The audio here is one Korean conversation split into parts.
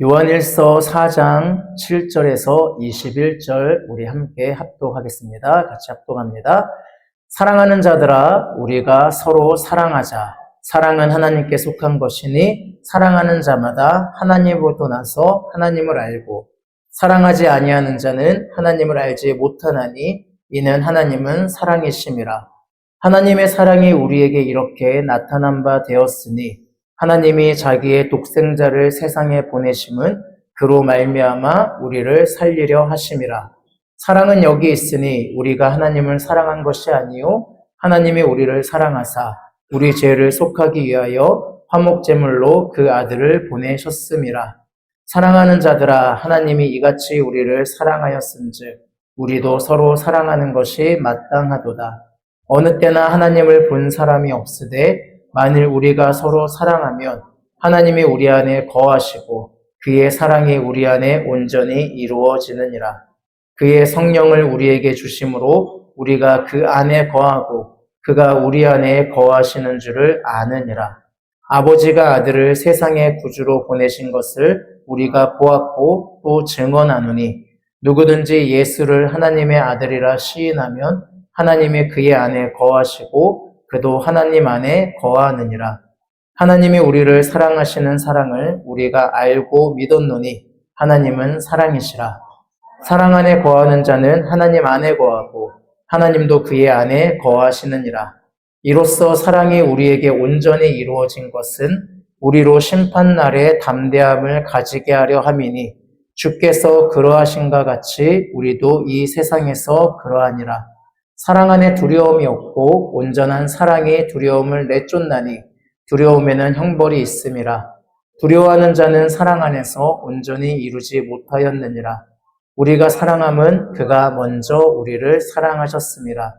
요한일서 4장 7절에서 21절 우리 함께 합독하겠습니다. 같이 합독합니다. 사랑하는 자들아, 우리가 서로 사랑하자. 사랑은 하나님께 속한 것이니 사랑하는 자마다 하나님으로부터 나서 하나님을 알고 사랑하지 아니하는 자는 하나님을 알지 못하나니 이는 하나님은 사랑이심이라. 하나님의 사랑이 우리에게 이렇게 나타난 바 되었으니 하나님이 자기의 독생자를 세상에 보내심은 그로 말미암아 우리를 살리려 하심이라. 사랑은 여기 있으니 우리가 하나님을 사랑한 것이 아니요 하나님이 우리를 사랑하사 우리 죄를 속하기 위하여 화목제물로 그 아들을 보내셨음이라. 사랑하는 자들아, 하나님이 이같이 우리를 사랑하였은즉 우리도 서로 사랑하는 것이 마땅하도다. 어느 때나 하나님을 본 사람이 없으되 만일 우리가 서로 사랑하면 하나님이 우리 안에 거하시고 그의 사랑이 우리 안에 온전히 이루어지느니라. 그의 성령을 우리에게 주심으로 우리가 그 안에 거하고 그가 우리 안에 거하시는 줄을 아느니라. 아버지가 아들을 세상의 구주로 보내신 것을 우리가 보았고 또 증언하노니 누구든지 예수를 하나님의 아들이라 시인하면 하나님이 그의 안에 거하시고 그도 하나님 안에 거하느니라. 하나님이 우리를 사랑하시는 사랑을 우리가 알고 믿었노니 하나님은 사랑이시라. 사랑 안에 거하는 자는 하나님 안에 거하고 하나님도 그의 안에 거하시느니라. 이로써 사랑이 우리에게 온전히 이루어진 것은 우리로 심판날에 담대함을 가지게 하려 함이니 주께서 그러하신가 같이 우리도 이 세상에서 그러하니라. 사랑 안에 두려움이 없고 온전한 사랑이 두려움을 내쫓나니 두려움에는 형벌이 있음이라. 두려워하는 자는 사랑 안에서 온전히 이루지 못하였느니라. 우리가 사랑함은 그가 먼저 우리를 사랑하셨음이라.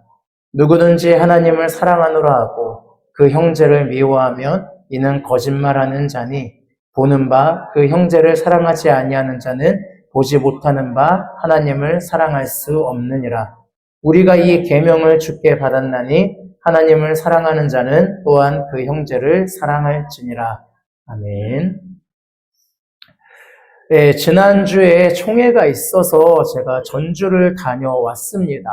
누구든지 하나님을 사랑하노라 하고 그 형제를 미워하면 이는 거짓말하는 자니 보는 바 그 형제를 사랑하지 아니하는 자는 보지 못하는 바 하나님을 사랑할 수 없느니라. 우리가 이 계명을 주께 받았나니 하나님을 사랑하는 자는 또한 그 형제를 사랑할지니라. 아멘. 네, 지난주에 총회가 있어서 제가 전주를 다녀왔습니다.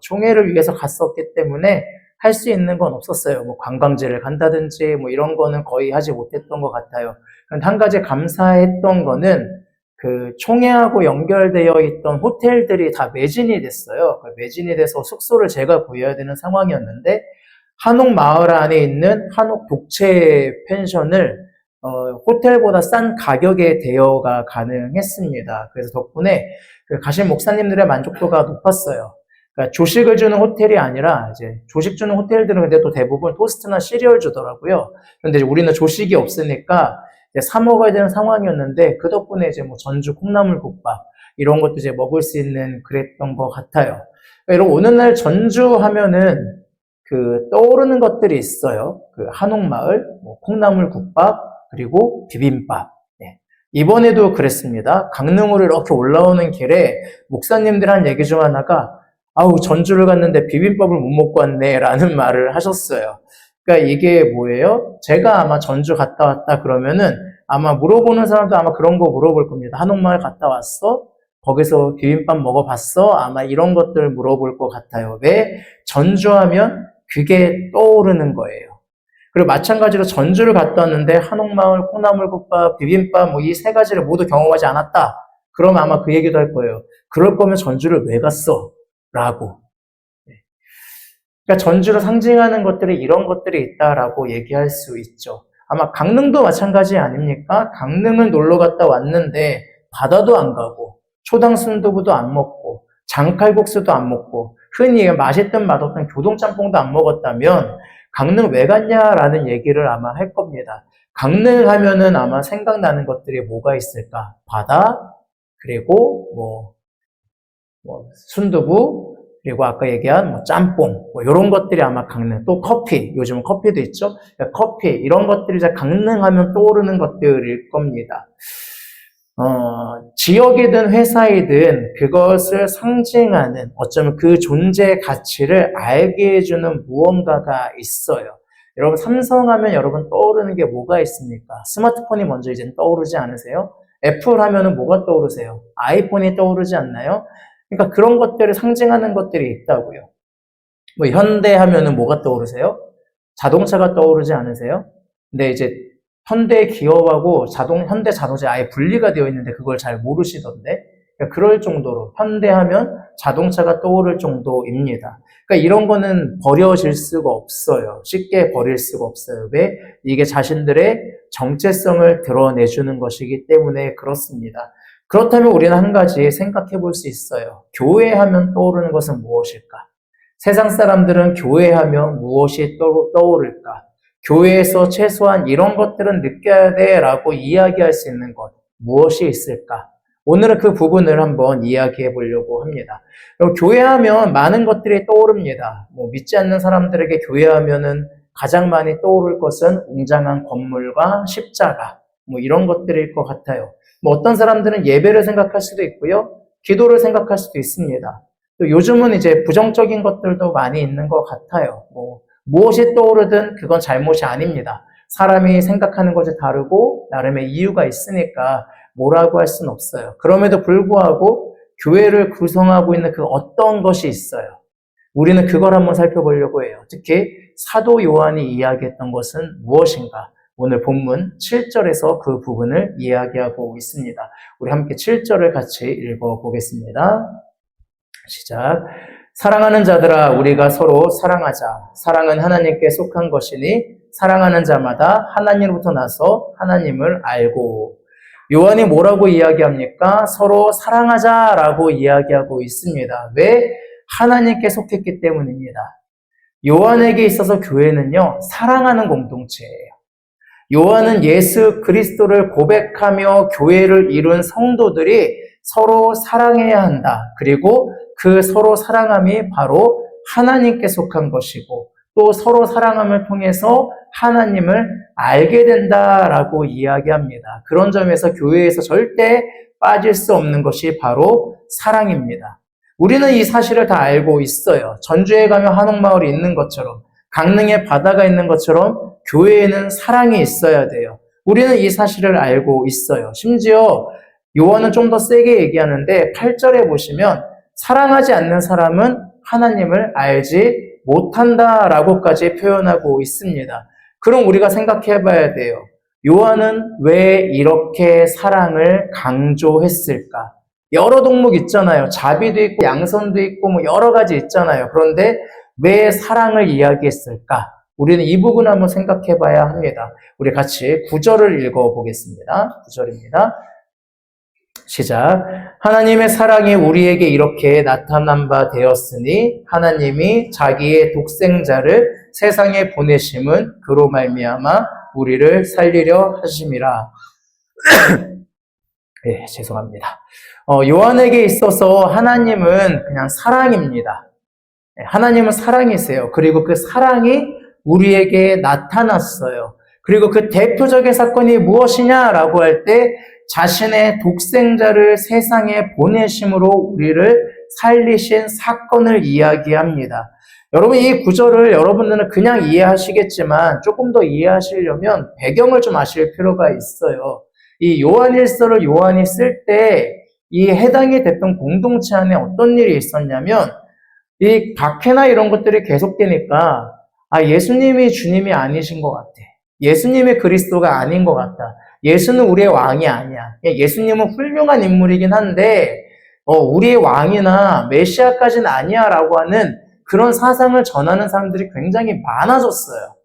총회를 위해서 갔었기 때문에 할 수 있는 건 없었어요. 뭐 관광지를 간다든지 뭐 이런 거는 거의 하지 못했던 것 같아요. 그런데 한 가지 감사했던 거는 그 총회하고 연결되어 있던 호텔들이 다 매진이 됐어요. 매진이 돼서 숙소를 제가 구해야 되는 상황이었는데 한옥 마을 안에 있는 한옥 독채 펜션을 호텔보다 싼 가격에 대여가 가능했습니다. 그래서 덕분에 가신 목사님들의 만족도가 높았어요. 그러니까 조식을 주는 호텔이 아니라 이제 조식 주는 호텔들은 근데 또 대부분 토스트나 시리얼 주더라고요. 그런데 우리는 조식이 없으니까 사 먹어야 되는 상황이었는데 그 덕분에 이제 뭐 전주 콩나물국밥 이런 것도 이제 먹을 수 있는 그랬던 것 같아요. 그러니까 오는 날 전주 하면은 그 떠오르는 것들이 있어요. 그 한옥마을, 뭐 콩나물국밥 그리고 비빔밥. 네. 이번에도 그랬습니다. 강릉으로 이렇게 올라오는 길에 목사님들 한 얘기 중 하나가 아우 전주를 갔는데 비빔밥을 못 먹고 왔네 라는 말을 하셨어요. 그러니까 이게 뭐예요? 제가 아마 전주 갔다 왔다 그러면은 아마 물어보는 사람도 아마 그런 거 물어볼 겁니다. 한옥마을 갔다 왔어? 거기서 비빔밥 먹어봤어? 아마 이런 것들 물어볼 것 같아요. 왜? 전주하면 그게 떠오르는 거예요. 그리고 마찬가지로 전주를 갔다 왔는데 한옥마을, 콩나물국밥, 비빔밥 뭐 이 세 가지를 모두 경험하지 않았다. 그러면 아마 그 얘기도 할 거예요. 그럴 거면 전주를 왜 갔어? 라고. 그러니까 전주를 상징하는 것들이 이런 것들이 있다라고 얘기할 수 있죠. 아마 강릉도 마찬가지 아닙니까? 강릉을 놀러 갔다 왔는데 바다도 안 가고 초당 순두부도 안 먹고 장칼국수도 안 먹고 흔히 맛있든 맛없든 교동짬뽕도 안 먹었다면 강릉 왜 갔냐라는 얘기를 아마 할 겁니다. 강릉 하면은 아마 생각나는 것들이 뭐가 있을까? 바다, 그리고 뭐 순두부, 그리고 아까 얘기한 뭐 짬뽕, 뭐 이런 것들이 아마 강릉, 또 커피, 요즘은 커피도 있죠? 커피, 이런 것들이 이제 강릉하면 떠오르는 것들일 겁니다. 지역이든 회사이든 그것을 상징하는 어쩌면 그 존재의 가치를 알게 해주는 무언가가 있어요. 여러분 삼성하면 여러분 떠오르는 게 뭐가 있습니까? 스마트폰이 먼저 이제는 떠오르지 않으세요? 애플 하면은 뭐가 떠오르세요? 아이폰이 떠오르지 않나요? 그러니까 그런 것들을 상징하는 것들이 있다고요. 뭐 현대 하면은 뭐가 떠오르세요? 자동차가 떠오르지 않으세요? 근데 이제 현대 기업하고 현대 자동차 아예 분리가 되어 있는데 그걸 잘 모르시던데. 그러니까 그럴 정도로 현대하면 자동차가 떠오를 정도입니다. 그러니까 이런 거는 버려질 수가 없어요. 쉽게 버릴 수가 없어요. 왜? 이게 자신들의 정체성을 드러내주는 것이기 때문에 그렇습니다. 그렇다면 우리는 한 가지 생각해 볼 수 있어요. 교회하면 떠오르는 것은 무엇일까? 세상 사람들은 교회하면 무엇이 떠오를까? 교회에서 최소한 이런 것들은 느껴야 돼 라고 이야기할 수 있는 것, 무엇이 있을까? 오늘은 그 부분을 한번 이야기해 보려고 합니다. 교회하면 많은 것들이 떠오릅니다. 믿지 않는 사람들에게 교회하면은 가장 많이 떠오를 것은 웅장한 건물과 십자가, 이런 것들일 것 같아요. 어떤 사람들은 예배를 생각할 수도 있고요. 기도를 생각할 수도 있습니다. 또 요즘은 이제 부정적인 것들도 많이 있는 것 같아요. 무엇이 떠오르든 그건 잘못이 아닙니다. 사람이 생각하는 것이 다르고 나름의 이유가 있으니까 뭐라고 할 수는 없어요. 그럼에도 불구하고 교회를 구성하고 있는 그 어떤 것이 있어요. 우리는 그걸 한번 살펴보려고 해요. 특히 사도 요한이 이야기했던 것은 무엇인가? 오늘 본문 7절에서 그 부분을 이야기하고 있습니다. 우리 함께 7절을 같이 읽어보겠습니다. 시작. 사랑하는 자들아, 우리가 서로 사랑하자. 사랑은 하나님께 속한 것이니 사랑하는 자마다 하나님으로부터 나서 하나님을 알고. 요한이 뭐라고 이야기합니까? 서로 사랑하자라고 이야기하고 있습니다. 왜? 하나님께 속했기 때문입니다. 요한에게 있어서 교회는요, 사랑하는 공동체예요. 요한은 예수 그리스도를 고백하며 교회를 이룬 성도들이 서로 사랑해야 한다. 그리고 그 서로 사랑함이 바로 하나님께 속한 것이고 또 서로 사랑함을 통해서 하나님을 알게 된다라고 이야기합니다. 그런 점에서 교회에서 절대 빠질 수 없는 것이 바로 사랑입니다. 우리는 이 사실을 다 알고 있어요. 전주에 가면 한옥마을이 있는 것처럼 강릉에 바다가 있는 것처럼 교회에는 사랑이 있어야 돼요. 우리는 이 사실을 알고 있어요. 심지어 요한은 좀 더 세게 얘기하는데 8절에 보시면 사랑하지 않는 사람은 하나님을 알지 못한다라고까지 표현하고 있습니다. 그럼 우리가 생각해 봐야 돼요. 요한은 왜 이렇게 사랑을 강조했을까? 여러 동목 있잖아요. 자비도 있고 양선도 있고 여러 가지 있잖아요. 그런데 왜 사랑을 이야기했을까? 우리는 이 부분 한번 생각해 봐야 합니다. 우리 같이 9절을 읽어보겠습니다. 9절입니다. 시작. 하나님의 사랑이 우리에게 이렇게 나타난 바 되었으니 하나님이 자기의 독생자를 세상에 보내심은 그로 말미암아 우리를 살리려 하심이라. 네, 죄송합니다. 요한에게 있어서 하나님은 그냥 사랑입니다. 하나님은 사랑이세요. 그리고 그 사랑이 우리에게 나타났어요. 그리고 그 대표적인 사건이 무엇이냐라고 할 때 자신의 독생자를 세상에 보내심으로 우리를 살리신 사건을 이야기합니다. 여러분 이 구절을 여러분들은 그냥 이해하시겠지만 조금 더 이해하시려면 배경을 좀 아실 필요가 있어요. 이 요한일서를 요한이 쓸 때 이 해당이 됐던 공동체 안에 어떤 일이 있었냐면 이 박해나 이런 것들이 계속되니까 예수님이 주님이 아니신 것 같아. 예수님이 그리스도가 아닌 것 같다. 예수는 우리의 왕이 아니야. 예수님은 훌륭한 인물이긴 한데 우리의 왕이나 메시아까지는 아니야 라고 하는 그런 사상을 전하는 사람들이 굉장히 많아졌어요.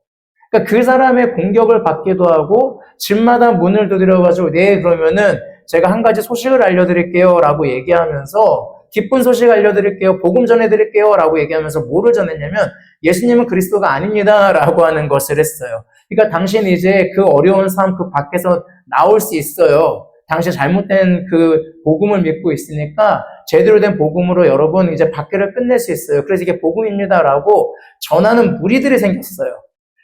그러니까 그 사람의 공격을 받기도 하고 집마다 문을 두드려가지고 네 그러면은 제가 한 가지 소식을 알려드릴게요 라고 얘기하면서 기쁜 소식 알려드릴게요. 복음 전해드릴게요 라고 얘기하면서 뭐를 전했냐면 예수님은 그리스도가 아닙니다 라고 하는 것을 했어요. 그러니까 당신이 이제 그 어려운 삶 그 밖에서 나올 수 있어요. 당신 잘못된 그 복음을 믿고 있으니까 제대로 된 복음으로 여러분 이제 박해를 끝낼 수 있어요. 그래서 이게 복음입니다 라고 전하는 무리들이 생겼어요.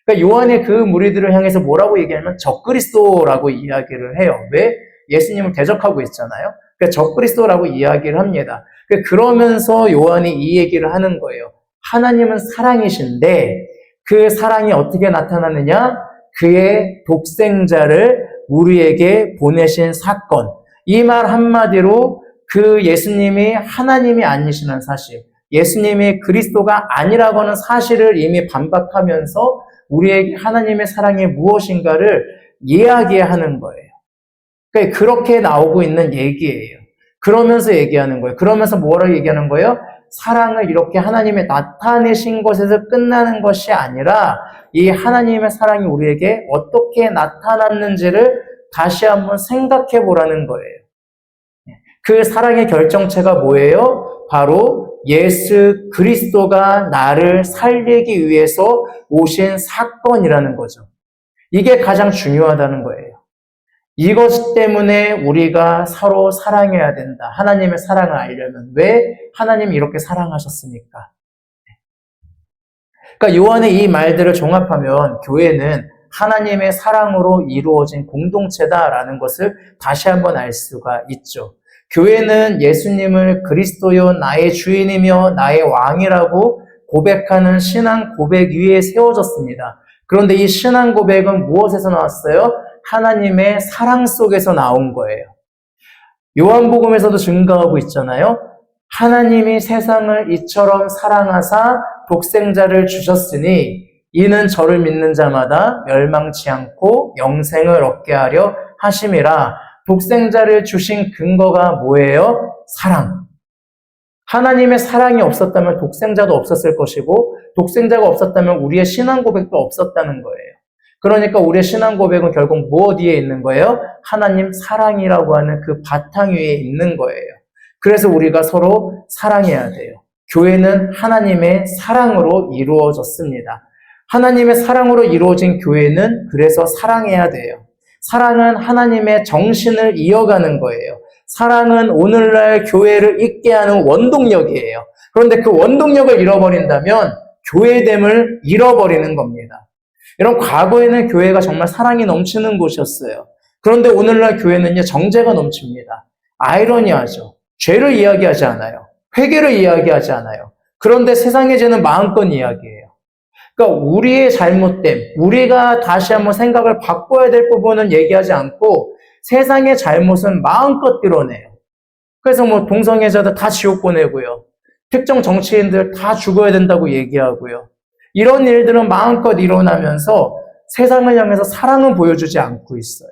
그러니까 요한이 그 무리들을 향해서 뭐라고 얘기하냐면 적그리스도라고 이야기를 해요. 왜? 예수님을 대적하고 있잖아요. 그러니까 적그리스도라고 이야기를 합니다. 그러면서 요한이 이 얘기를 하는 거예요. 하나님은 사랑이신데 그 사랑이 어떻게 나타나느냐? 그의 독생자를 우리에게 보내신 사건. 이 말 한마디로 그 예수님이 하나님이 아니시는 사실, 예수님이 그리스도가 아니라고 하는 사실을 이미 반박하면서 우리에게 하나님의 사랑이 무엇인가를 이야기하는 거예요. 그러니까 그렇게 나오고 있는 얘기예요. 그러면서 얘기하는 거예요. 그러면서 뭐라고 얘기하는 거예요? 사랑을 이렇게 하나님이 나타내신 것에서 끝나는 것이 아니라 이 하나님의 사랑이 우리에게 어떻게 나타났는지를 다시 한번 생각해 보라는 거예요. 그 사랑의 결정체가 뭐예요? 바로 예수 그리스도가 나를 살리기 위해서 오신 사건이라는 거죠. 이게 가장 중요하다는 거예요. 이것 때문에 우리가 서로 사랑해야 된다. 하나님의 사랑을 알려면. 왜 하나님이 이렇게 사랑하셨습니까? 그러니까 요한의 이 말들을 종합하면 교회는 하나님의 사랑으로 이루어진 공동체다라는 것을 다시 한번 알 수가 있죠. 교회는 예수님을 그리스도요 나의 주인이며 나의 왕이라고 고백하는 신앙 고백 위에 세워졌습니다. 그런데 이 신앙 고백은 무엇에서 나왔어요? 하나님의 사랑 속에서 나온 거예요. 요한복음에서도 증거하고 있잖아요. 하나님이 세상을 이처럼 사랑하사 독생자를 주셨으니 이는 저를 믿는 자마다 멸망치 않고 영생을 얻게 하려 하심이라. 독생자를 주신 근거가 뭐예요? 사랑. 하나님의 사랑이 없었다면 독생자도 없었을 것이고 독생자가 없었다면 우리의 신앙 고백도 없었다는 거예요. 그러니까 우리의 신앙 고백은 결국 무엇 위에 있는 거예요? 하나님 사랑이라고 하는 그 바탕 위에 있는 거예요. 그래서 우리가 서로 사랑해야 돼요. 교회는 하나님의 사랑으로 이루어졌습니다. 하나님의 사랑으로 이루어진 교회는 그래서 사랑해야 돼요. 사랑은 하나님의 정신을 이어가는 거예요. 사랑은 오늘날 교회를 있게 하는 원동력이에요. 그런데 그 원동력을 잃어버린다면 교회됨을 잃어버리는 겁니다. 이런 과거에는 교회가 정말 사랑이 넘치는 곳이었어요. 그런데 오늘날 교회는요, 정죄가 넘칩니다. 아이러니하죠. 죄를 이야기하지 않아요. 회개를 이야기하지 않아요. 그런데 세상의 죄는 마음껏 이야기해요. 그러니까 우리의 잘못됨, 우리가 다시 한번 생각을 바꿔야 될 부분은 얘기하지 않고 세상의 잘못은 마음껏 드러내요. 그래서 뭐 동성애자들 다 지옥 보내고요. 특정 정치인들 다 죽어야 된다고 얘기하고요. 이런 일들은 마음껏 일어나면서 세상을 향해서 사랑은 보여주지 않고 있어요.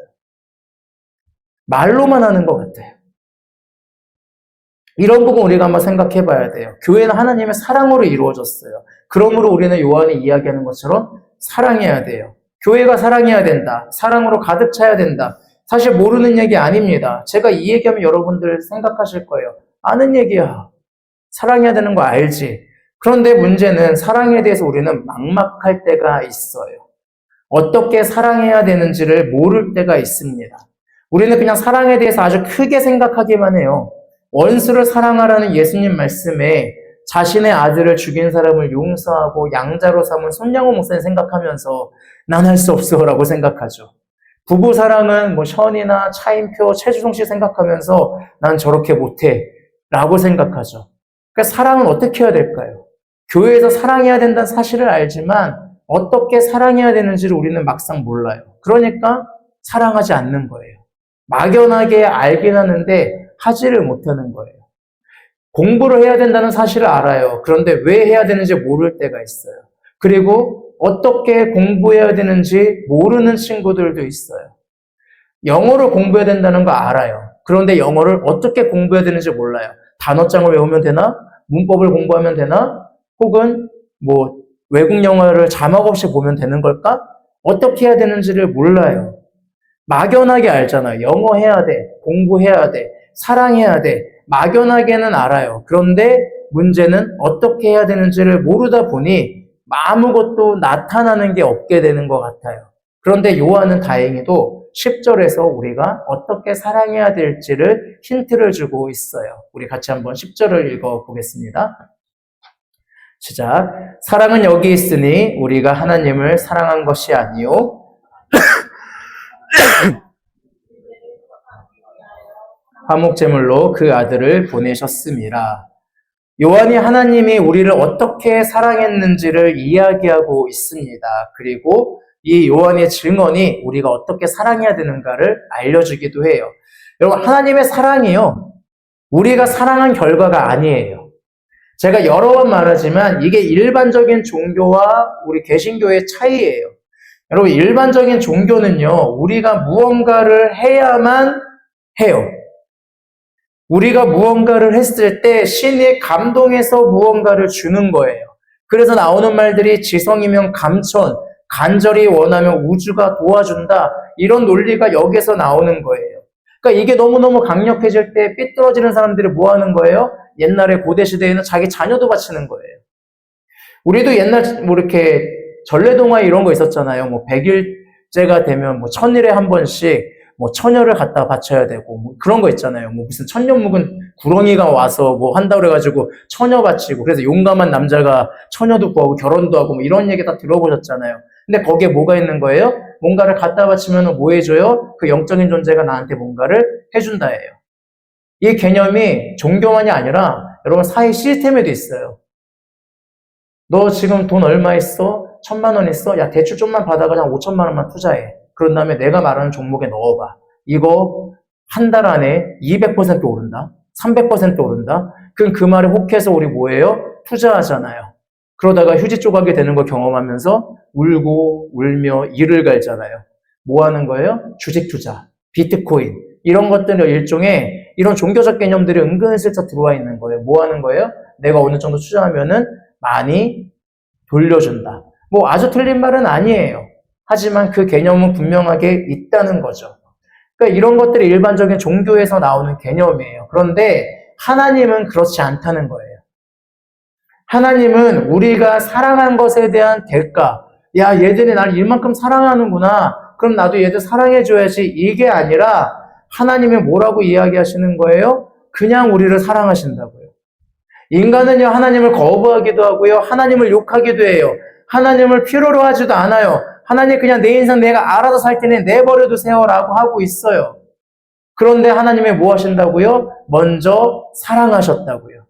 말로만 하는 것 같아요. 이런 부분 우리가 한번 생각해 봐야 돼요. 교회는 하나님의 사랑으로 이루어졌어요. 그러므로 우리는 요한이 이야기하는 것처럼 사랑해야 돼요. 교회가 사랑해야 된다. 사랑으로 가득 차야 된다. 사실 모르는 얘기 아닙니다. 제가 이 얘기하면 여러분들 생각하실 거예요. 아는 얘기야. 사랑해야 되는 거 알지. 그런데 문제는 사랑에 대해서 우리는 막막할 때가 있어요. 어떻게 사랑해야 되는지를 모를 때가 있습니다. 우리는 그냥 사랑에 대해서 아주 크게 생각하기만 해요. 원수를 사랑하라는 예수님 말씀에 자신의 아들을 죽인 사람을 용서하고 양자로 삼은 손양호 목사님 생각하면서 난 할 수 없어 라고 생각하죠. 부부 사랑은 뭐 션이나 차인표, 최주성 씨 생각하면서 난 저렇게 못해 라고 생각하죠. 그러니까 사랑은 어떻게 해야 될까요? 교회에서 사랑해야 된다는 사실을 알지만 어떻게 사랑해야 되는지를 우리는 막상 몰라요. 그러니까 사랑하지 않는 거예요. 막연하게 알긴 하는데 하지를 못하는 거예요. 공부를 해야 된다는 사실을 알아요. 그런데 왜 해야 되는지 모를 때가 있어요. 그리고 어떻게 공부해야 되는지 모르는 친구들도 있어요. 영어를 공부해야 된다는 거 알아요. 그런데 영어를 어떻게 공부해야 되는지 몰라요. 단어장을 외우면 되나? 문법을 공부하면 되나? 혹은 뭐 외국 영화를 자막 없이 보면 되는 걸까? 어떻게 해야 되는지를 몰라요. 막연하게 알잖아요. 영어 해야 돼. 공부해야 돼. 사랑해야 돼. 막연하게는 알아요. 그런데 문제는 어떻게 해야 되는지를 모르다 보니 아무것도 나타나는 게 없게 되는 것 같아요. 그런데 요한은 다행히도 10절에서 우리가 어떻게 사랑해야 될지를 힌트를 주고 있어요. 우리 같이 한번 10절을 읽어보겠습니다. 시작. 사랑은 여기 있으니 우리가 하나님을 사랑한 것이 아니요 화목제물로 그 아들을 보내셨음이라. 요한이 하나님이 우리를 어떻게 사랑했는지를 이야기하고 있습니다. 그리고 이 요한의 증언이 우리가 어떻게 사랑해야 되는가를 알려주기도 해요. 여러분, 하나님의 사랑이요. 우리가 사랑한 결과가 아니에요. 제가 여러 번 말하지만 이게 일반적인 종교와 우리 개신교의 차이예요. 여러분, 일반적인 종교는요, 우리가 무언가를 해야만 해요. 우리가 무언가를 했을 때 신이 감동해서 무언가를 주는 거예요. 그래서 나오는 말들이 지성이면 감천, 간절히 원하면 우주가 도와준다. 이런 논리가 여기서 나오는 거예요. 그러니까 이게 너무너무 강력해질 때 삐뚤어지는 사람들이 뭐 하는 거예요? 옛날에 고대 시대에는 자기 자녀도 바치는 거예요. 우리도 옛날 뭐 이렇게 전래동화 이런 거 있었잖아요. 뭐 100일째가 되면 뭐 1000일에 한 번씩 뭐 처녀를 갖다 바쳐야 되고 뭐 그런 거 있잖아요. 뭐 무슨 천년 묵은 구렁이가 와서 뭐 한다고 그래가지고 처녀 바치고 그래서 용감한 남자가 처녀도 구하고 결혼도 하고 뭐 이런 얘기 다 들어보셨잖아요. 근데 거기에 뭐가 있는 거예요? 뭔가를 갖다 바치면 뭐 해줘요? 그 영적인 존재가 나한테 뭔가를 해준다예요. 이 개념이 종교만이 아니라 여러분 사회 시스템에도 있어요. 너 지금 돈 얼마 있어? 1000만 원 있어? 야, 대출 좀만 받아가 한 5천만 원만 투자해. 그런 다음에 내가 말하는 종목에 넣어봐. 이거 한 달 안에 200% 오른다. 300% 오른다. 그럼 그 말에 혹해서 우리 뭐예요? 투자하잖아요. 그러다가 휴지 조각이 되는 걸 경험하면서 울고 울며 이를 갈잖아요. 뭐 하는 거예요? 주식 투자, 비트코인 이런 것들은 일종의 이런 종교적 개념들이 은근슬쩍 들어와 있는 거예요. 뭐 하는 거예요? 내가 어느 정도 투자하면은 많이 돌려준다. 뭐 아주 틀린 말은 아니에요. 하지만 그 개념은 분명하게 있다는 거죠. 그러니까 이런 것들이 일반적인 종교에서 나오는 개념이에요. 그런데 하나님은 그렇지 않다는 거예요. 하나님은 우리가 사랑한 것에 대한 대가, 야, 얘들이 나를 이만큼 사랑하는구나. 그럼 나도 얘들 사랑해줘야지. 이게 아니라 하나님이 뭐라고 이야기하시는 거예요? 그냥 우리를 사랑하신다고요. 인간은요, 하나님을 거부하기도 하고요, 하나님을 욕하기도 해요. 하나님을 필요로 하지도 않아요. 하나님 그냥 내 인생 내가 알아서 살 테니 내버려 두세요라고 하고 있어요. 그런데 하나님이 뭐 하신다고요? 먼저 사랑하셨다고요.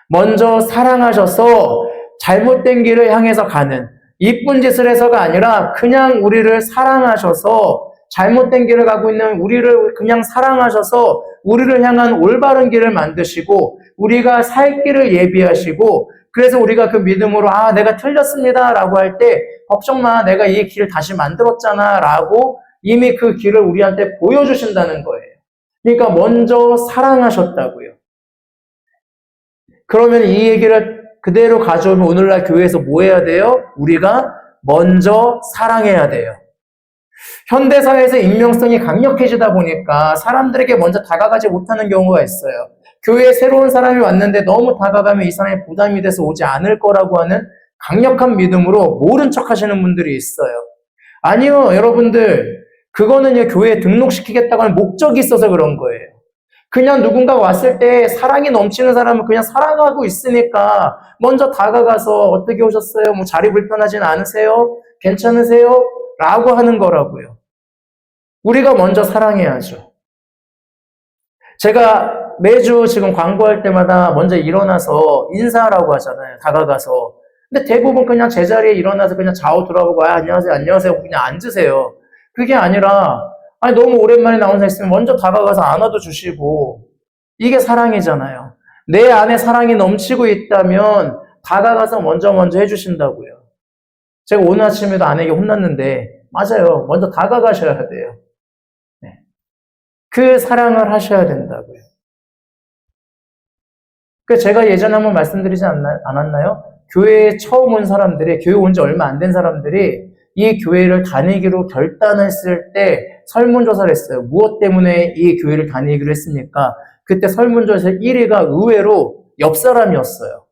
먼저 사랑하셔서 잘못된 길을 향해서 가는 이쁜 짓을 해서가 아니라 그냥 우리를 사랑하셔서 잘못된 길을 가고 있는 우리를 그냥 사랑하셔서 우리를 향한 올바른 길을 만드시고 우리가 살 길을 예비하시고 그래서 우리가 그 믿음으로 아 내가 틀렸습니다 라고 할 때 걱정 마 내가 이 길을 다시 만들었잖아 라고 이미 그 길을 우리한테 보여주신다는 거예요. 그러니까 먼저 사랑하셨다고요. 그러면 이 얘기를 그대로 가져오면 오늘날 교회에서 뭐 해야 돼요? 우리가 먼저 사랑해야 돼요. 현대사회에서 익명성이 강력해지다 보니까 사람들에게 먼저 다가가지 못하는 경우가 있어요. 교회에 새로운 사람이 왔는데 너무 다가가면 이 사람이 부담이 돼서 오지 않을 거라고 하는 강력한 믿음으로 모른 척 하시는 분들이 있어요. 아니요, 여러분들. 그거는요, 교회에 등록시키겠다고 하는 목적이 있어서 그런 거예요. 그냥 누군가 왔을 때 사랑이 넘치는 사람은 그냥 사랑하고 있으니까 먼저 다가가서 어떻게 오셨어요? 뭐 자리 불편하진 않으세요? 괜찮으세요? 라고 하는 거라고요. 우리가 먼저 사랑해야죠. 제가 매주 지금 광고할 때마다 먼저 일어나서 인사하라고 하잖아요. 다가가서. 근데 대부분 그냥 제자리에 일어나서 그냥 좌우 돌아보고 아, 안녕하세요, 안녕하세요. 그냥 앉으세요. 그게 아니라 아니 너무 오랜만에 나온 사람 있으면 먼저 다가가서 안아도 주시고 이게 사랑이잖아요. 내 안에 사랑이 넘치고 있다면 다가가서 먼저 해주신다고요. 제가 오늘 아침에도 아내에게 혼났는데 맞아요. 먼저 다가가셔야 돼요. 네. 그 사랑을 하셔야 된다고요. 제가 예전에 한번 말씀드리지 않았나요? 교회에 처음 온 사람들이, 교회 온 지 얼마 안 된 사람들이 이 교회를 다니기로 결단했을 때 설문조사를 했어요. 무엇 때문에 이 교회를 다니기로 했습니까? 그때 설문조사에서 1위가 의외로 옆 사람이었어요.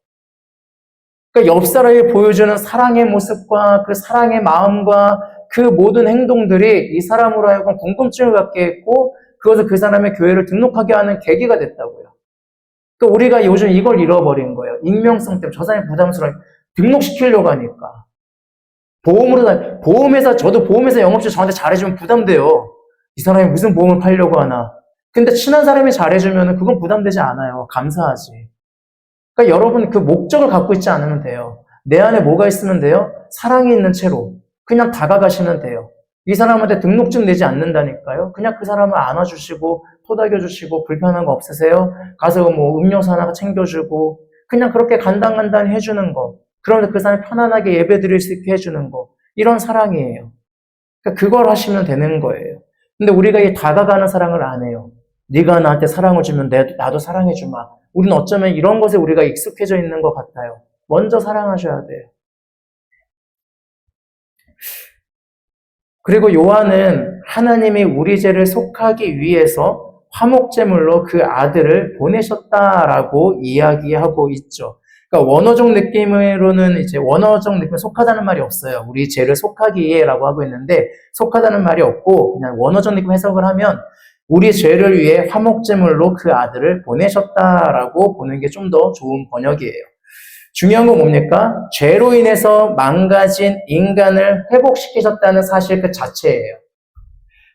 그러니까 옆 사람이 보여주는 사랑의 모습과 그 사랑의 마음과 그 모든 행동들이 이 사람으로 하여금 궁금증을 갖게 했고 그것을 그 사람의 교회를 등록하게 하는 계기가 됐다고요. 그러니까 우리가 요즘 이걸 잃어버린 거예요. 익명성 때문에 저 사람이 부담스러워 등록시키려고 하니까. 보험회사, 저도 보험회사 영업실 저한테 잘해주면 부담돼요. 이 사람이 무슨 보험을 팔려고 하나. 근데 친한 사람이 잘해주면 그건 부담되지 않아요. 감사하지. 그러니까 여러분 그 목적을 갖고 있지 않으면 돼요. 내 안에 뭐가 있으면 돼요? 사랑이 있는 채로 그냥 다가가시면 돼요. 이 사람한테 등록증 내지 않는다니까요. 그냥 그 사람을 안아주시고 토닥여주시고 불편한 거 없으세요? 가서 뭐 음료수 하나 챙겨주고 그냥 그렇게 간단간단히 해주는 거. 그러면 그 사람이 편안하게 예배드릴 수 있게 해주는 거. 이런 사랑이에요. 그러니까 그걸 하시면 되는 거예요. 근데 우리가 이 다가가는 사랑을 안 해요. 네가 나한테 사랑을 주면 나도 사랑해주마. 우리는 어쩌면 이런 것에 우리가 익숙해져 있는 것 같아요. 먼저 사랑하셔야 돼요. 그리고 요한은 하나님이 우리 죄를 속하기 위해서 화목제물로 그 아들을 보내셨다라고 이야기하고 있죠. 그러니까 원어적 느낌으로는 이제 원어적 느낌 속하다는 말이 없어요. 우리 죄를 속하기 위해라고 하고 있는데 속하다는 말이 없고 그냥 원어적 느낌 해석을 하면 우리 죄를 위해 화목제물로 그 아들을 보내셨다라고 보는 게 좀 더 좋은 번역이에요. 중요한 건 뭡니까? 죄로 인해서 망가진 인간을 회복시키셨다는 사실 그 자체예요.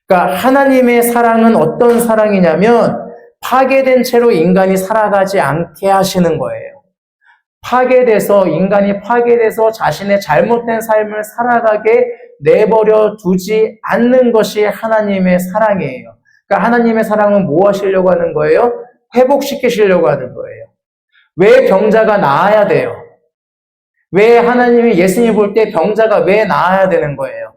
그러니까 하나님의 사랑은 어떤 사랑이냐면 파괴된 채로 인간이 살아가지 않게 하시는 거예요. 인간이 파괴돼서 자신의 잘못된 삶을 살아가게 내버려 두지 않는 것이 하나님의 사랑이에요. 그러니까 하나님의 사랑은 뭐 하시려고 하는 거예요? 회복시키시려고 하는 거예요. 왜 병자가 나아야 돼요? 왜 하나님이 예수님 볼 때 병자가 왜 나아야 되는 거예요?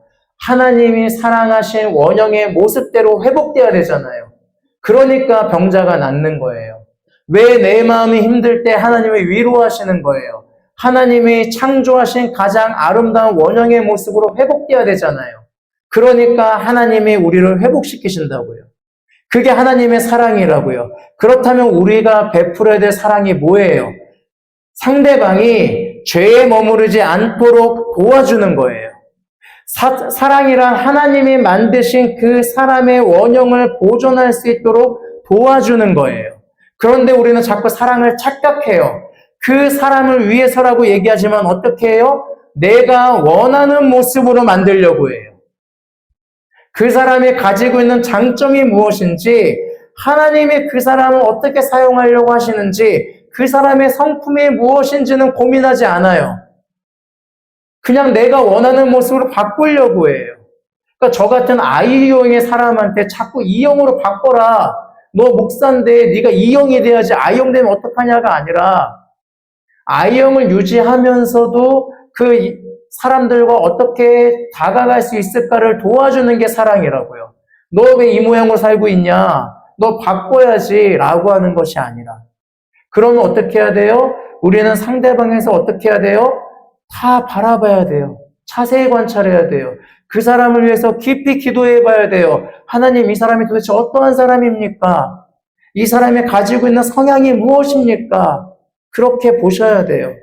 하나님이 사랑하신 원형의 모습대로 회복돼야 되잖아요. 그러니까 병자가 낫는 거예요. 왜 내 마음이 힘들 때 하나님이 위로하시는 거예요? 하나님이 창조하신 가장 아름다운 원형의 모습으로 회복돼야 되잖아요. 그러니까 하나님이 우리를 회복시키신다고요. 그게 하나님의 사랑이라고요. 그렇다면 우리가 베풀어야 될 사랑이 뭐예요? 상대방이 죄에 머무르지 않도록 도와주는 거예요. 사랑이란 하나님이 만드신 그 사람의 원형을 보존할 수 있도록 도와주는 거예요. 그런데 우리는 자꾸 사랑을 착각해요. 그 사람을 위해서라고 얘기하지만 어떻게 해요? 내가 원하는 모습으로 만들려고 해요. 그 사람이 가지고 있는 장점이 무엇인지, 하나님이 그 사람을 어떻게 사용하려고 하시는지, 그 사람의 성품이 무엇인지는 고민하지 않아요. 그냥 내가 원하는 모습으로 바꾸려고 해요. 그러니까 저 같은 I형의 사람한테 자꾸 E형으로 바꿔라. 너 목사인데 네가 E형이 돼야지 I형 되면 어떡하냐가 아니라 I형을 유지하면서도 그 사람들과 어떻게 다가갈 수 있을까를 도와주는 게 사랑이라고요. 너 왜 이 모양으로 살고 있냐? 너 바꿔야지 라고 하는 것이 아니라. 그러면 어떻게 해야 돼요? 우리는 상대방에서 어떻게 해야 돼요? 다 바라봐야 돼요. 자세히 관찰해야 돼요. 그 사람을 위해서 깊이 기도해 봐야 돼요. 하나님, 이 사람이 도대체 어떠한 사람입니까? 이 사람이 가지고 있는 성향이 무엇입니까? 그렇게 보셔야 돼요.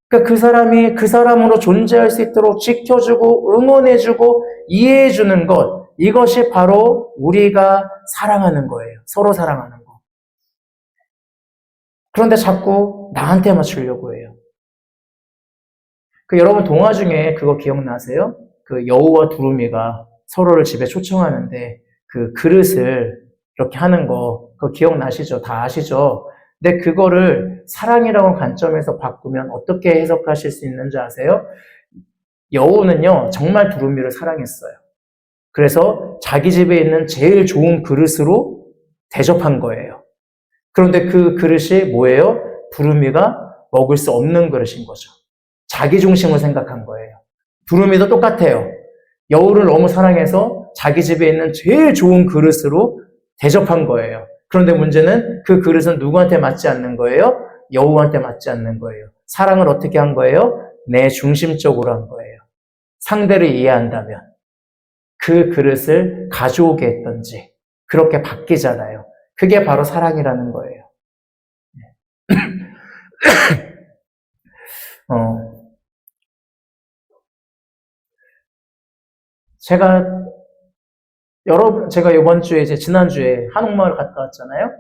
그러니까 그 사람이 그 사람으로 존재할 수 있도록 지켜주고 응원해주고 이해해주는 것, 이것이 바로 우리가 사랑하는 거예요. 서로 사랑하는 거. 그런데 자꾸 나한테 맞추려고 해요. 여러분 동화 중에 그거 기억나세요? 그 여우와 두루미가 서로를 집에 초청하는데 그 그릇을 이렇게 하는 거, 그거 기억나시죠? 다 아시죠? 근데 그거를 사랑이라는 관점에서 바꾸면 어떻게 해석하실 수 있는지 아세요? 여우는요, 정말 두루미를 사랑했어요. 그래서 자기 집에 있는 제일 좋은 그릇으로 대접한 거예요. 그런데 그 그릇이 뭐예요? 두루미가 먹을 수 없는 그릇인 거죠. 자기 중심을 생각한 거예요. 두루미도 똑같아요. 여우를 너무 사랑해서 자기 집에 있는 제일 좋은 그릇으로 대접한 거예요. 그런데 문제는 그 그릇은 누구한테 맞지 않는 거예요? 여우한테 맞지 않는 거예요. 사랑을 어떻게 한 거예요? 내 중심적으로 한 거예요. 상대를 이해한다면 그 그릇을 가져오게 했던지 그렇게 바뀌잖아요. 그게 바로 사랑이라는 거예요. 제가 이번 주에 지난주에 한옥마을 갔다 왔잖아요.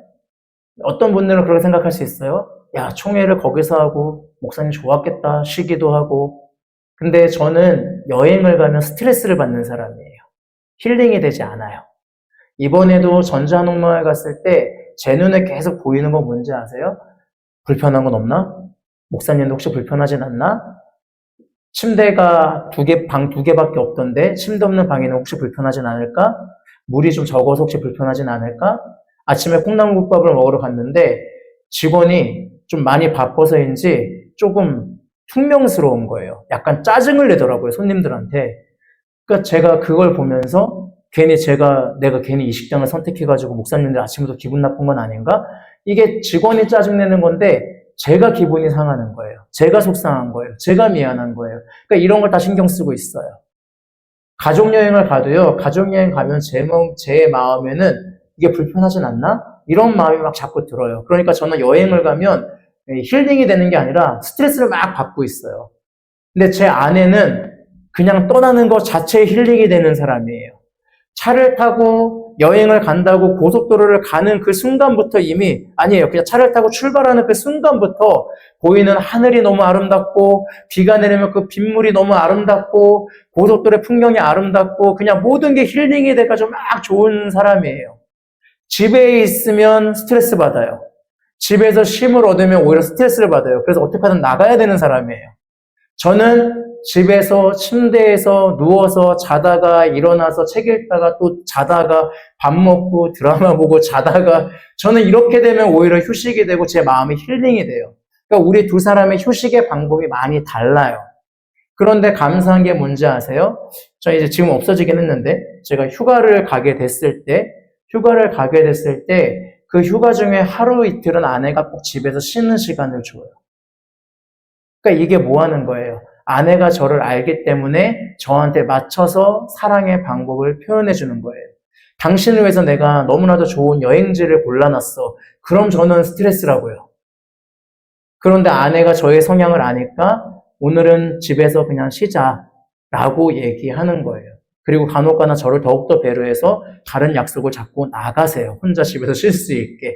어떤 분들은 그렇게 생각할 수 있어요. 야, 총회를 거기서 하고 목사님 좋았겠다 쉬기도 하고. 근데 저는 여행을 가면 스트레스를 받는 사람이에요. 힐링이 되지 않아요. 이번에도 전주 한옥마을 갔을 때 제 눈에 계속 보이는 건 뭔지 아세요? 불편한 건 없나? 목사님도 혹시 불편하진 않나? 침대가 방 두 개밖에 없던데 침대 없는 방에는 혹시 불편하진 않을까? 물이 좀 적어서 혹시 불편하진 않을까? 아침에 콩나물국밥을 먹으러 갔는데 직원이 좀 많이 바빠서인지 조금 퉁명스러운 거예요. 약간 짜증을 내더라고요, 손님들한테. 그러니까 제가 그걸 보면서 괜히 내가 괜히 이 식당을 선택해가지고 목사님들 아침부터 기분 나쁜 건 아닌가? 이게 직원이 짜증내는 건데 제가 기분이 상하는 거예요. 제가 속상한 거예요. 제가 미안한 거예요. 그러니까 이런 걸 다 신경 쓰고 있어요. 가족여행을 가도요, 가족여행 가면 제 마음에는 이게 불편하진 않나? 이런 마음이 막 자꾸 들어요. 그러니까 저는 여행을 가면 힐링이 되는 게 아니라 스트레스를 막 받고 있어요. 근데 제 아내는 그냥 떠나는 것 자체에 힐링이 되는 사람이에요. 차를 타고 여행을 간다고 고속도로를 가는 그 순간부터 이미, 아니에요. 그냥 차를 타고 출발하는 그 순간부터 보이는 하늘이 너무 아름답고, 비가 내리면 그 빗물이 너무 아름답고, 고속도로의 풍경이 아름답고, 그냥 모든 게 힐링이 돼가지고 막 좋은 사람이에요. 집에 있으면 스트레스 받아요. 집에서 쉼을 얻으면 오히려 스트레스를 받아요. 그래서 어떻게든 나가야 되는 사람이에요. 저는 집에서 침대에서 누워서 자다가 일어나서 책 읽다가 또 자다가 밥 먹고 드라마 보고 자다가 저는 이렇게 되면 오히려 휴식이 되고 제 마음이 힐링이 돼요. 그러니까 우리 두 사람의 휴식의 방법이 많이 달라요. 그런데 감사한 게 뭔지 아세요? 저 이제 지금 없어지긴 했는데 제가 휴가를 가게 됐을 때 그 휴가 중에 하루 이틀은 아내가 꼭 집에서 쉬는 시간을 줘요. 그러니까 이게 뭐 하는 거예요? 아내가 저를 알기 때문에 저한테 맞춰서 사랑의 방법을 표현해 주는 거예요. 당신을 위해서 내가 너무나도 좋은 여행지를 골라놨어. 그럼 저는 스트레스라고요. 그런데 아내가 저의 성향을 아니까 오늘은 집에서 그냥 쉬자라고 얘기하는 거예요. 그리고 간혹가나 저를 더욱더 배려해서 다른 약속을 잡고 나가세요. 혼자 집에서 쉴 수 있게.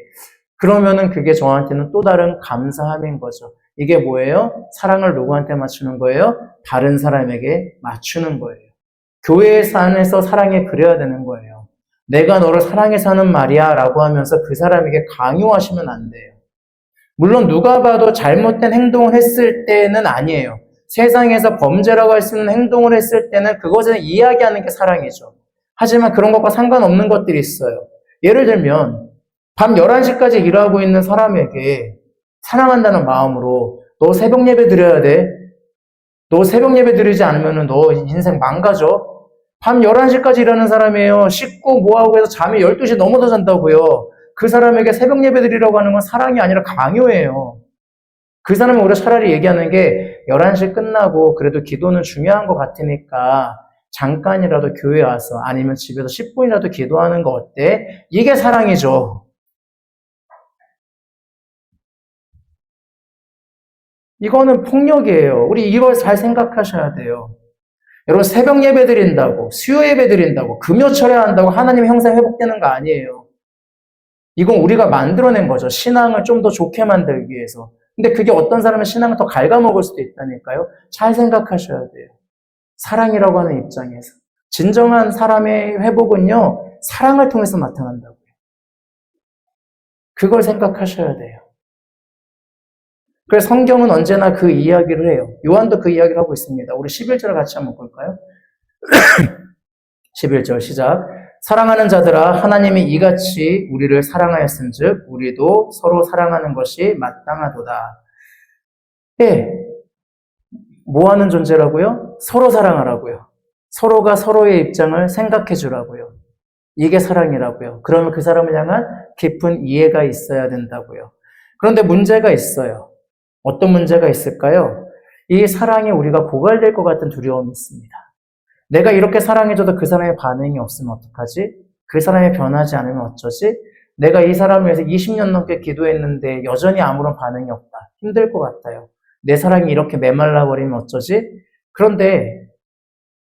그러면은 그게 저한테는 또 다른 감사함인 거죠. 이게 뭐예요? 사랑을 누구한테 맞추는 거예요? 다른 사람에게 맞추는 거예요. 교회 안에서 사랑이 그래야 되는 거예요. 내가 너를 사랑해서 하는 말이야 라고 하면서 그 사람에게 강요하시면 안 돼요. 물론 누가 봐도 잘못된 행동을 했을 때는 아니에요. 세상에서 범죄라고 할 수 있는 행동을 했을 때는 그것을 이야기하는 게 사랑이죠. 하지만 그런 것과 상관없는 것들이 있어요. 예를 들면 밤 11시까지 일하고 있는 사람에게 사랑한다는 마음으로 너 새벽 예배 드려야 돼. 너 새벽 예배 드리지 않으면 너 인생 망가져. 밤 11시까지 일하는 사람이에요. 씻고 뭐하고 해서 잠이 12시 넘어서 잔다고요. 그 사람에게 새벽 예배 드리라고 하는 건 사랑이 아니라 강요예요. 그 사람은 오히려 차라리 얘기하는 게 11시 끝나고 그래도 기도는 중요한 것 같으니까 잠깐이라도 교회 와서 아니면 집에서 10분이라도 기도하는 거 어때? 이게 사랑이죠. 이거는 폭력이에요. 우리 이걸 잘 생각하셔야 돼요. 여러분 새벽 예배 드린다고, 수요 예배 드린다고, 금요 철회한다고 하나님의 형상 회복되는 거 아니에요. 이건 우리가 만들어낸 거죠. 신앙을 좀 더 좋게 만들기 위해서. 근데 그게 어떤 사람은 신앙을 더 갉아먹을 수도 있다니까요. 잘 생각하셔야 돼요. 사랑이라고 하는 입장에서. 진정한 사람의 회복은요, 사랑을 통해서 나타난다고요. 그걸 생각하셔야 돼요. 그래서 성경은 언제나 그 이야기를 해요. 요한도 그 이야기를 하고 있습니다. 우리 11절을 같이 한번 볼까요? 11절 시작. 사랑하는 자들아 하나님이 이같이 우리를 사랑하였은즉 우리도 서로 사랑하는 것이 마땅하도다. 예, 뭐 하는 존재라고요? 서로 사랑하라고요. 서로가 서로의 입장을 생각해 주라고요. 이게 사랑이라고요. 그러면 그 사람을 향한 깊은 이해가 있어야 된다고요. 그런데 문제가 있어요. 어떤 문제가 있을까요? 이 사랑에 우리가 고갈될 것 같은 두려움이 있습니다. 내가 이렇게 사랑해줘도 그 사람의 반응이 없으면 어떡하지? 그 사람이 변하지 않으면 어쩌지? 내가 이 사람을 위해서 20년 넘게 기도했는데 여전히 아무런 반응이 없다. 힘들 것 같아요. 내 사랑이 이렇게 메말라 버리면 어쩌지? 그런데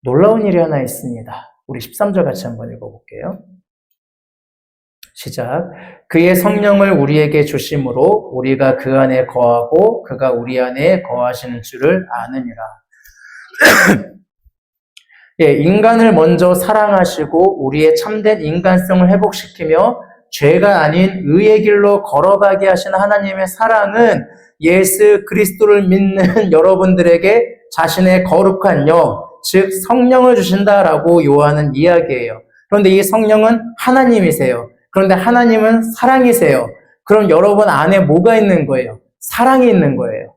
놀라운 일이 하나 있습니다. 우리 13절 같이 한번 읽어볼게요. 시작. 그의 성령을 우리에게 주심으로 우리가 그 안에 거하고 그가 우리 안에 거하시는 줄을 아느니라. 예, 인간을 먼저 사랑하시고 우리의 참된 인간성을 회복시키며 죄가 아닌 의의 길로 걸어가게 하시는 하나님의 사랑은 예수 그리스도를 믿는 여러분들에게 자신의 거룩한 영, 즉 성령을 주신다라고 요하는 이야기예요. 그런데 이 성령은 하나님이세요. 그런데 하나님은 사랑이세요. 그럼 여러분 안에 뭐가 있는 거예요? 사랑이 있는 거예요.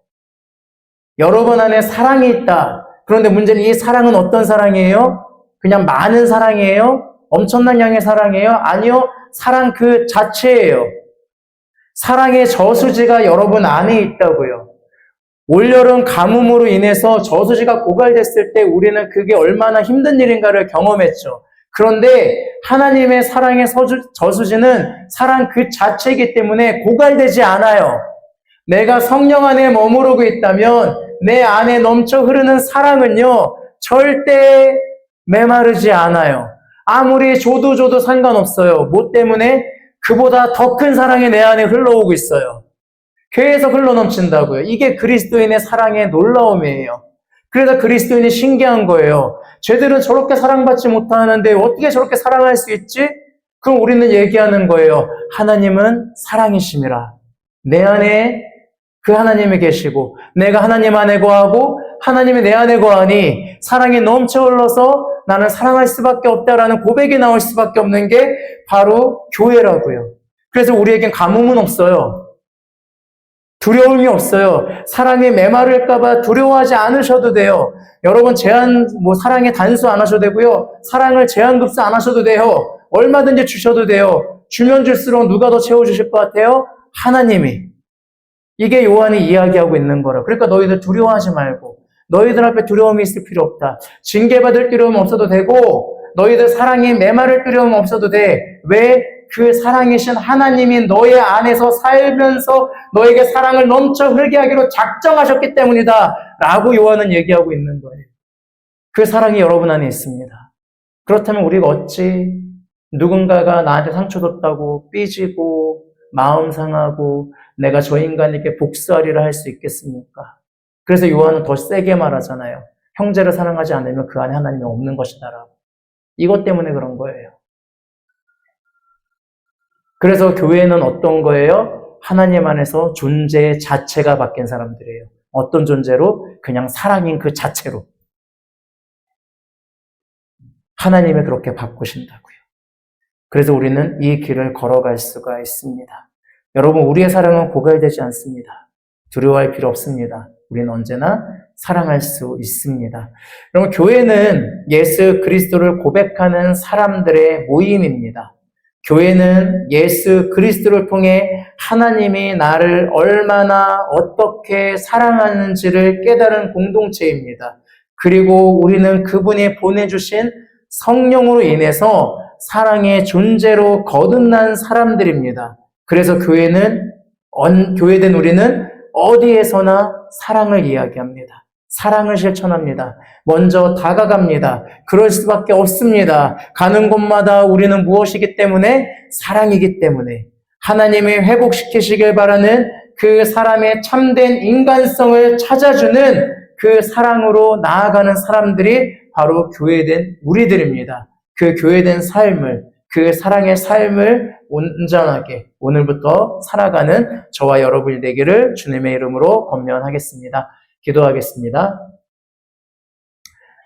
여러분 안에 사랑이 있다. 그런데 문제는 이 사랑은 어떤 사랑이에요? 그냥 많은 사랑이에요? 엄청난 양의 사랑이에요? 아니요. 사랑 그 자체예요. 사랑의 저수지가 여러분 안에 있다고요. 올여름 가뭄으로 인해서 저수지가 고갈됐을 때 우리는 그게 얼마나 힘든 일인가를 경험했죠. 그런데 하나님의 사랑의 저수지는 사랑 그 자체이기 때문에 고갈되지 않아요. 내가 성령 안에 머무르고 있다면 내 안에 넘쳐 흐르는 사랑은요, 절대 메마르지 않아요. 아무리 줘도 상관없어요. 뭐 때문에? 그보다 더 큰 사랑이 내 안에 흘러오고 있어요. 계속 흘러넘친다고요. 이게 그리스도인의 사랑의 놀라움이에요. 그래서 그리스도인이 신기한 거예요. 쟤들은 저렇게 사랑받지 못하는데 어떻게 저렇게 사랑할 수 있지? 그럼 우리는 얘기하는 거예요. 하나님은 사랑이심이라. 내 안에 그 하나님이 계시고 내가 하나님 안에 거하고 하나님이 내 안에 거하니 사랑이 넘쳐 흘러서 나는 사랑할 수밖에 없다라는 고백이 나올 수밖에 없는 게 바로 교회라고요. 그래서 우리에겐 가뭄은 없어요. 두려움이 없어요. 사랑에 메마를까봐 두려워하지 않으셔도 돼요. 여러분 사랑에 단수 안 하셔도 되고요. 사랑을 제한급수 안 하셔도 돼요. 얼마든지 주셔도 돼요. 주면 줄수록 누가 더 채워주실 것 같아요? 하나님이. 이게 요한이 이야기하고 있는 거라. 그러니까 너희들 두려워하지 말고 너희들 앞에 두려움이 있을 필요 없다. 징계받을 두려움 없어도 되고 너희들 사랑에 메마를 두려움 없어도 돼. 왜? 그 사랑이신 하나님이 너의 안에서 살면서 너에게 사랑을 넘쳐 흐르게 하기로 작정하셨기 때문이다. 라고 요한은 얘기하고 있는 거예요. 그 사랑이 여러분 안에 있습니다. 그렇다면 우리가 어찌 누군가가 나한테 상처 줬다고 삐지고 마음 상하고 내가 저 인간에게 복수하리라 할 수 있겠습니까? 그래서 요한은 더 세게 말하잖아요. 형제를 사랑하지 않으면 그 안에 하나님이 없는 것이다라고. 이것 때문에 그런 거예요. 그래서 교회는 어떤 거예요? 하나님 안에서 존재 자체가 바뀐 사람들이에요. 어떤 존재로? 그냥 사랑인 그 자체로. 하나님이 그렇게 바꾸신다고요. 그래서 우리는 이 길을 걸어갈 수가 있습니다. 여러분, 우리의 사랑은 고갈되지 않습니다. 두려워할 필요 없습니다. 우리는 언제나 사랑할 수 있습니다. 여러분, 교회는 예수 그리스도를 고백하는 사람들의 모임입니다. 교회는 예수 그리스도를 통해 하나님이 나를 얼마나 어떻게 사랑하는지를 깨달은 공동체입니다. 그리고 우리는 그분이 보내주신 성령으로 인해서 사랑의 존재로 거듭난 사람들입니다. 그래서 교회된 우리는 어디에서나 사랑을 이야기합니다. 사랑을 실천합니다. 먼저 다가갑니다. 그럴 수밖에 없습니다. 가는 곳마다 우리는 무엇이기 때문에? 사랑이기 때문에. 하나님이 회복시키시길 바라는 그 사람의 참된 인간성을 찾아주는 그 사랑으로 나아가는 사람들이 바로 교회된 우리들입니다. 그 교회된 삶을, 그 사랑의 삶을 온전하게 오늘부터 살아가는 저와 여러분이 되기를 주님의 이름으로 권면하겠습니다. 기도하겠습니다.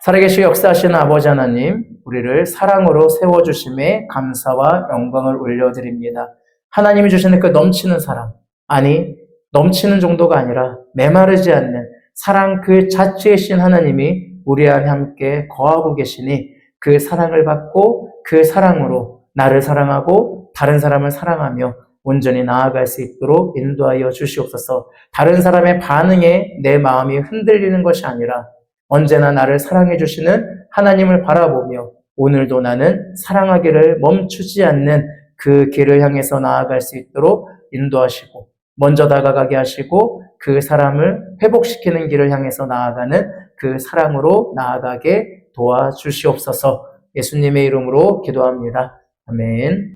살아계시고 역사하시는 아버지 하나님, 우리를 사랑으로 세워주심에 감사와 영광을 올려드립니다. 하나님이 주시는 그 넘치는 사랑, 아니 넘치는 정도가 아니라 메마르지 않는 사랑 그 자체이신 하나님이 우리 안에 함께 거하고 계시니 그 사랑을 받고 그 사랑으로 나를 사랑하고 다른 사람을 사랑하며 온전히 나아갈 수 있도록 인도하여 주시옵소서. 다른 사람의 반응에 내 마음이 흔들리는 것이 아니라 언제나 나를 사랑해 주시는 하나님을 바라보며 오늘도 나는 사랑하기를 멈추지 않는 그 길을 향해서 나아갈 수 있도록 인도하시고 먼저 다가가게 하시고 그 사람을 회복시키는 길을 향해서 나아가는 그 사랑으로 나아가게 도와주시옵소서. 예수님의 이름으로 기도합니다. 아멘.